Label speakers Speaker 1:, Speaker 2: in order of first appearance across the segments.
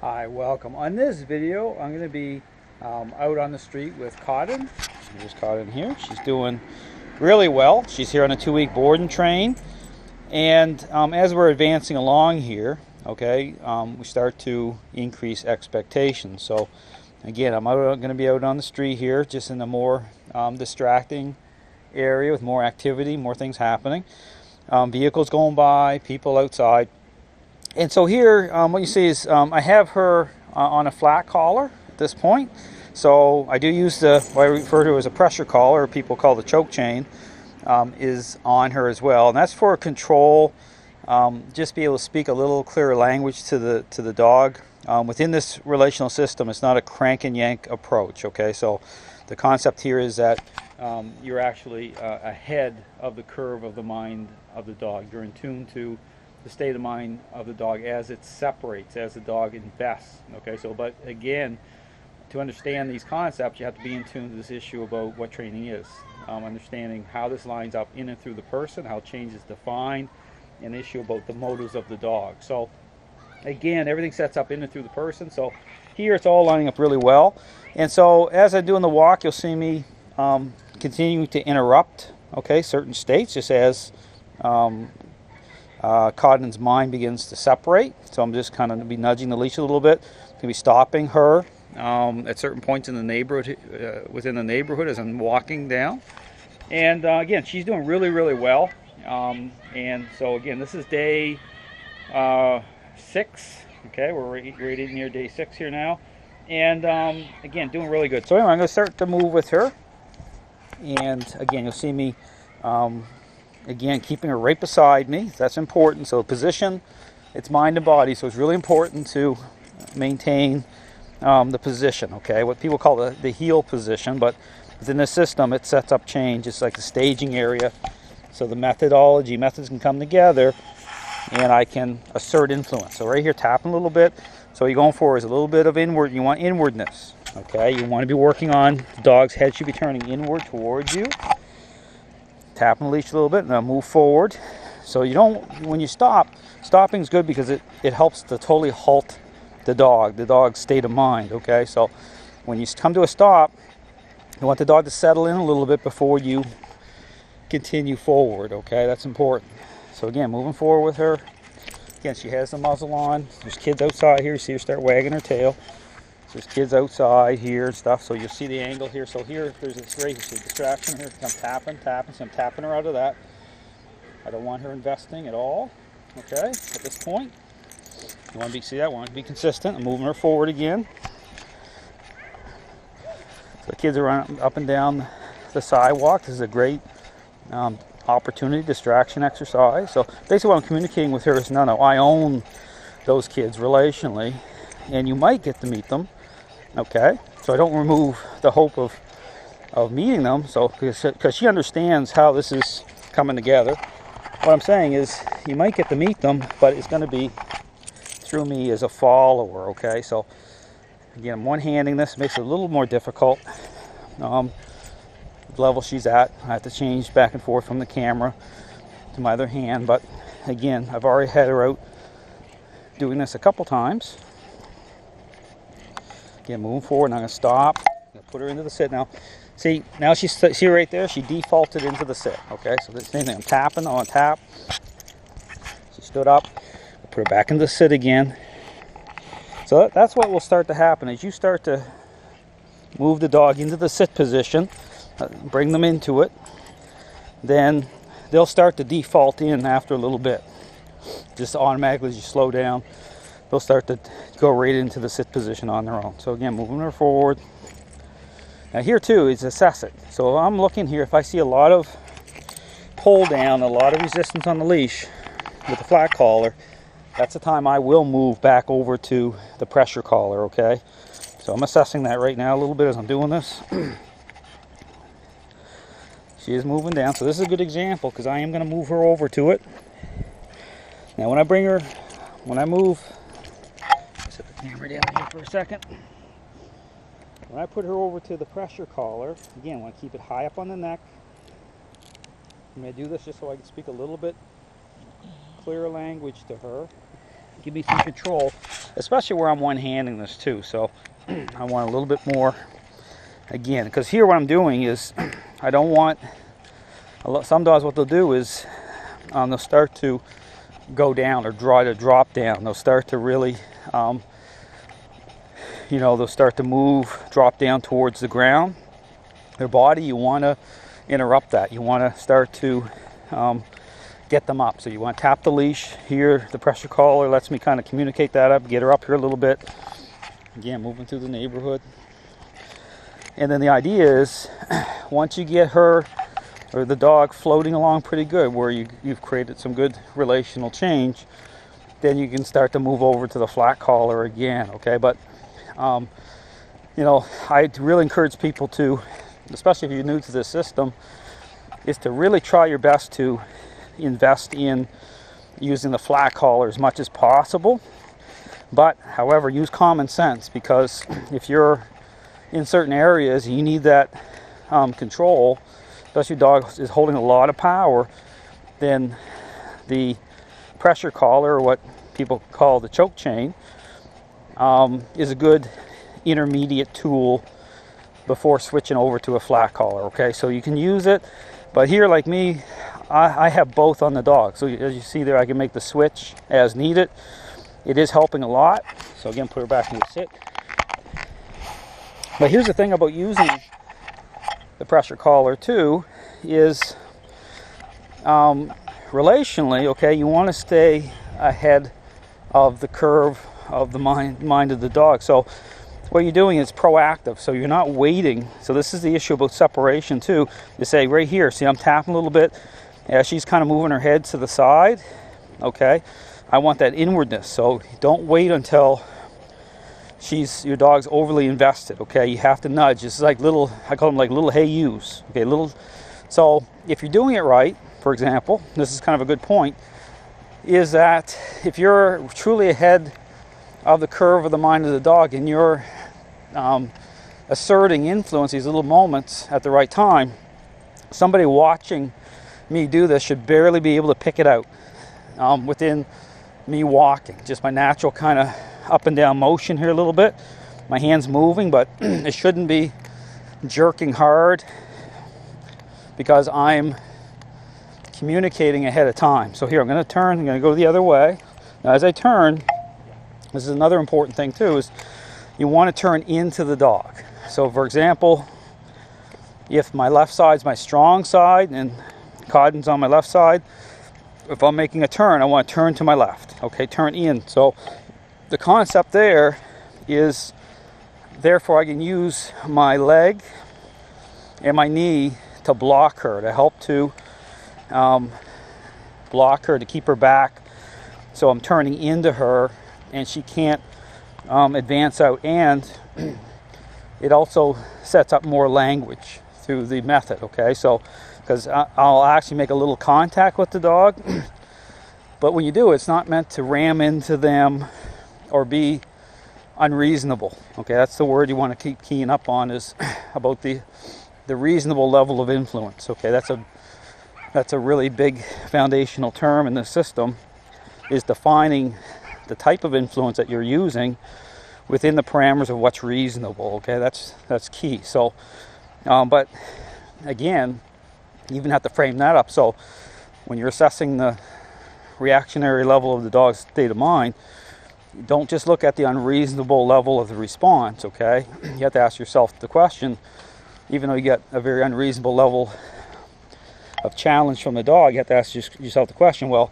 Speaker 1: Hi, welcome. On this video, I'm going to be out on the street with Codden. Here's Codden here. She's doing really well. She's here on a 2-week board and train. And as we're advancing along here, okay, we start to increase expectations. So again, I'm going to be out on the street here, just in a more distracting area with more activity, more things happening. Vehicles going by, people outside. And so here, what you see is I have her on a flat collar at this point. So I do use what I refer to as a pressure collar, or people call the choke chain, is on her as well. And that's for control, just be able to speak a little clearer language to the dog. Within this relational system, it's not a crank and yank approach, okay? So the concept here is that you're actually ahead of the curve of the mind of the dog. You're in tune to the state of mind of the dog as it separates, as the dog invests. Okay, so but again, to understand these concepts, you have to be in tune to this issue about what training is. Understanding how this lines up in and through the person, how change is defined, an issue about the motives of the dog. So again, everything sets up in and through the person. So here it's all lining up really well. And so as I'm doing the walk, you'll see me continuing to interrupt, okay, certain states, just as Codden's mind begins to separate. So I'm just kind of be nudging the leash a little bit. Going to be stopping her at certain points in the neighborhood, within the neighborhood as I'm walking down. And again, she's doing really, really well. And so again, this is day 6. Okay, we're right near day 6 here now. And again, doing really good. So anyway, I'm going to start to move with her. And again, you'll see me again, keeping her right beside me. That's important. So position, it's mind and body. So it's really important to maintain the position, okay? What people call the heel position, but within the system, it sets up change. It's like the staging area. So the methods can come together, and I can assert influence. So right here, tapping a little bit. So what you're going for is a little bit of inward. You want inwardness, okay? You want to be working on the dog's head should be turning inward towards you. Tapping the leash a little bit, and then move forward. So you don't, when you stopping is good because it helps to totally halt the dog's state of mind, okay? So when you come to a stop, you want the dog to settle in a little bit before you continue forward, okay? That's important. So again, moving forward with her. Again, she has the muzzle on. There's kids outside here. You see her start wagging her tail. There's kids outside here and stuff, so you'll see the angle here. So here, there's this right, you see distraction here. I'm tapping, so I'm tapping her out of that. I don't want her investing at all, okay, at this point. You want to see that, want to be consistent. I'm moving her forward again. So the kids are running up and down the sidewalk. This is a great opportunity, distraction exercise. So basically what I'm communicating with her is, no, I own those kids relationally, and you might get to meet them. Okay, so I don't remove the hope of meeting them, so because she understands how this is coming together. What I'm saying is you might get to meet them, but it's going to be through me as a follower, okay? So again, I'm one-handing this, makes it a little more difficult. The level she's at, I have to change back and forth from the camera to my other hand, but again, I've already had her out doing this a couple times. Again, moving forward, and I'm going to stop. I'm going to put her into the sit now. See, now see right there? She defaulted into the sit, okay? So the same thing, I'm tapping on tap. She stood up. I'll put her back into the sit again. So that's what will start to happen. As you start to move the dog into the sit position, bring them into it, then they'll start to default in after a little bit. Just automatically as you slow down, they'll start to go right into the sit position on their own. So again, moving her forward. Now here too is assess it. So I'm looking here, if I see a lot of pull down, a lot of resistance on the leash with the flat collar, that's the time I will move back over to the pressure collar, okay? So I'm assessing that right now a little bit as I'm doing this. She is moving down, so this is a good example because I am going to move her over to it. Now when I move, set the camera down here for a second. When I put her over to the pressure collar, again, I want to keep it high up on the neck. I'm going to do this just so I can speak a little bit clearer language to her. Give me some control. especially where I'm one-handing this too. So I want a little bit more, again, because here what I'm doing is I don't want, some dogs what they'll do is they'll start to go down or try to drop down. They'll start to really, they'll start to move, drop down towards the ground. Their body, you want to interrupt that. You want to start to get them up. So you want to tap the leash here. The pressure collar lets me kind of communicate that up, get her up here a little bit. Again, moving through the neighborhood. And then the idea is, once you get her or the dog floating along pretty good, where you've created some good relational change, then you can start to move over to the flat collar again, okay? But, I really encourage people to, especially if you're new to this system, is to really try your best to invest in using the flat collar as much as possible. But, however, use common sense, because if you're in certain areas, you need that control, especially if your dog is holding a lot of power, then the pressure collar, or what people call the choke chain, is a good intermediate tool before switching over to a flat collar, okay? So you can use it, but here, like me, I have both on the dog. So as you see there, I can make the switch as needed. It is helping a lot. So again, put her back in the sit. But here's the thing about using the pressure collar too, is relationally, okay, you want to stay ahead of the curve of the mind of the dog. So what you're doing is proactive, so you're not waiting. So this is the issue about separation too. You say right here, see I'm tapping a little bit, yeah, she's kind of moving her head to the side, okay? I want that inwardness, so don't wait until your dog's overly invested, okay? You have to nudge. It's like little, I call them like little hey yous, okay? So if you're doing it right, for example, this is kind of a good point, is that if you're truly ahead of the curve of the mind of the dog and you're asserting influence, these little moments at the right time, somebody watching me do this should barely be able to pick it out within me walking. Just my natural kind of up and down motion here a little bit. My hand's moving, but it shouldn't be jerking hard because I'm communicating ahead of time. So here, I'm going to turn, I'm going to go the other way. Now as I turn, this is another important thing too, is you want to turn into the dog. So for example, if my left side's my strong side and Codden's on my left side, if I'm making a turn, I want to turn to my left. Okay, turn in. So the concept there is, therefore I can use my leg and my knee to block her, to help to block her, to keep her back. So I'm turning into her and she can't advance out, and it also sets up more language through the method, okay? So, because I'll actually make a little contact with the dog, but when you do, it's not meant to ram into them or be unreasonable, okay? That's the word you want to keep keying up on, is about the reasonable level of influence, okay? That's a really big foundational term in this system, is defining the type of influence that you're using within the parameters of what's reasonable, okay? That's key. So, but again, you even have to frame that up. So when you're assessing the reactionary level of the dog's state of mind, don't just look at the unreasonable level of the response, okay? You have to ask yourself the question, even though you get a very unreasonable level of challenge from the dog, you have to ask yourself the question, well,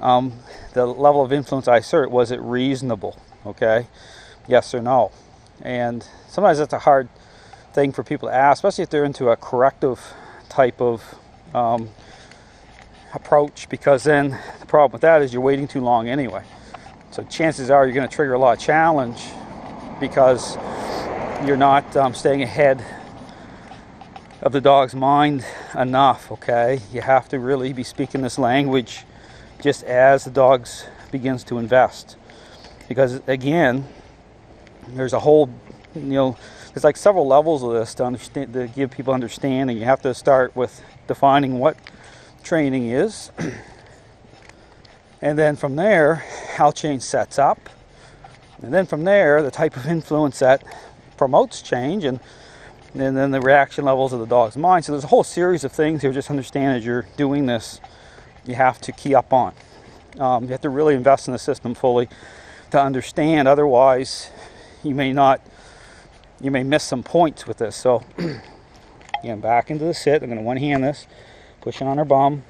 Speaker 1: the level of influence I assert, was it reasonable, okay? Yes or no? And sometimes that's a hard thing for people to ask, especially if they're into a corrective type of approach, because then the problem with that is you're waiting too long anyway. So chances are you're going to trigger a lot of challenge because you're not staying ahead of the dog's mind enough, okay? You have to really be speaking this language just as the dog begins to invest. Because again, there's a whole, there's like several levels of this to give people understanding. You have to start with defining what training is. And then from there, how change sets up. And then from there, the type of influence that promotes change, and then the reaction levels of the dog's mind. So there's a whole series of things here. Just understand as you're doing this, you have to key up on. You have to really invest in the system fully to understand. Otherwise, you may miss some points with this. So again, back into the sit. I'm going to one-hand this, pushing on her bum.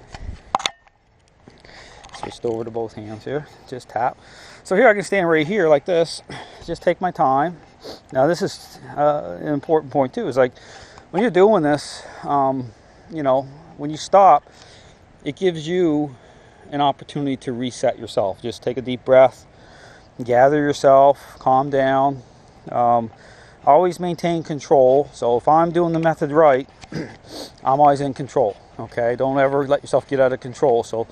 Speaker 1: Switched over to both hands here. Just tap. So here I can stand right here like this. Just take my time. Now this is an important point too. Is like when you're doing this, you know, when you stop, it gives you an opportunity to reset yourself. Just take a deep breath, gather yourself, calm down. Always maintain control. So if I'm doing the method right, I'm always in control. Okay, don't ever let yourself get out of control. So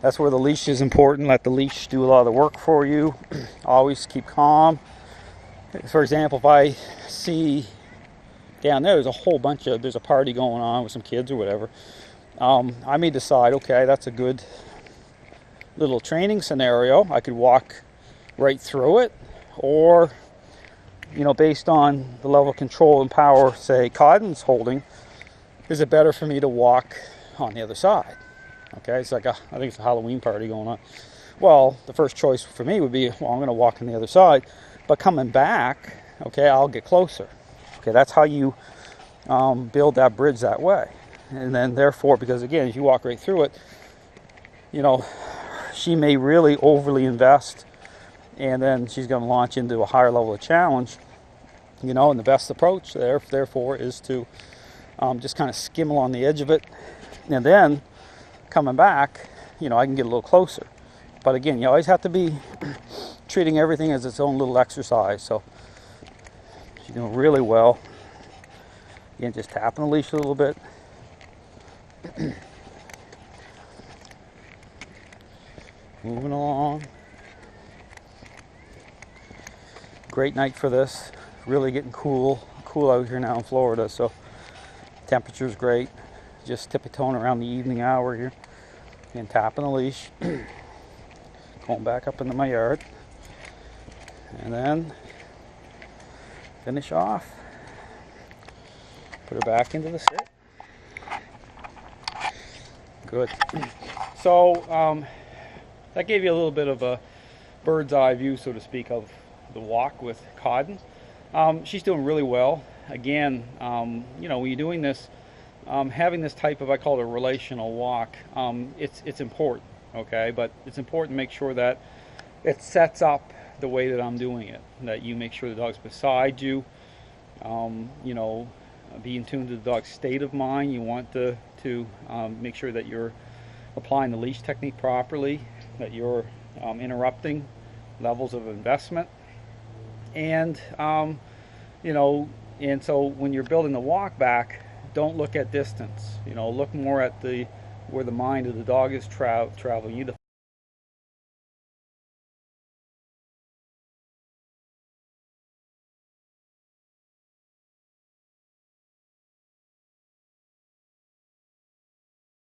Speaker 1: that's where the leash is important. Let the leash do a lot of the work for you. Always keep calm. For example, if I see down there's a whole bunch of, there's a party going on with some kids or whatever, I may decide, okay, that's a good little training scenario. I could walk right through it, or, you know, based on the level of control and power, say, Codden's holding, is it better for me to walk on the other side? Okay, it's like I think it's a Halloween party going on. Well, the first choice for me would be, well, I'm going to walk on the other side. But coming back, okay, I'll get closer. Okay, that's how you build that bridge that way. And then therefore, because again, if you walk right through it, you know, she may really overly invest, and then she's going to launch into a higher level of challenge. You know, and the best approach therefore is to just kind of skim along the edge of it, and then coming back, you know, I can get a little closer. But again, you always have to be treating everything as its own little exercise. So she's doing really well. Again, just tapping the leash a little bit. Moving along. Great night for this. Really getting cool out here now in Florida. So temperature's great. Just tippy-toeing around the evening hour here. And tapping the leash. Going back up into my yard. And then finish off. Put her back into the sit. Good. So that gave you a little bit of a bird's eye view, so to speak, of the walk with Codden. She's doing really well. Again, you know, when you're doing this, having this type of, I call it a relational walk, it's important, okay? But it's important to make sure that it sets up the way that I'm doing it, that you make sure the dog's beside you, you know, be in tune to the dog's state of mind. You want to make sure that you're applying the leash technique properly, that you're interrupting levels of investment, and you know, and so when you're building the walk back, don't look at distance. You know, look more at where the mind of the dog is traveling. You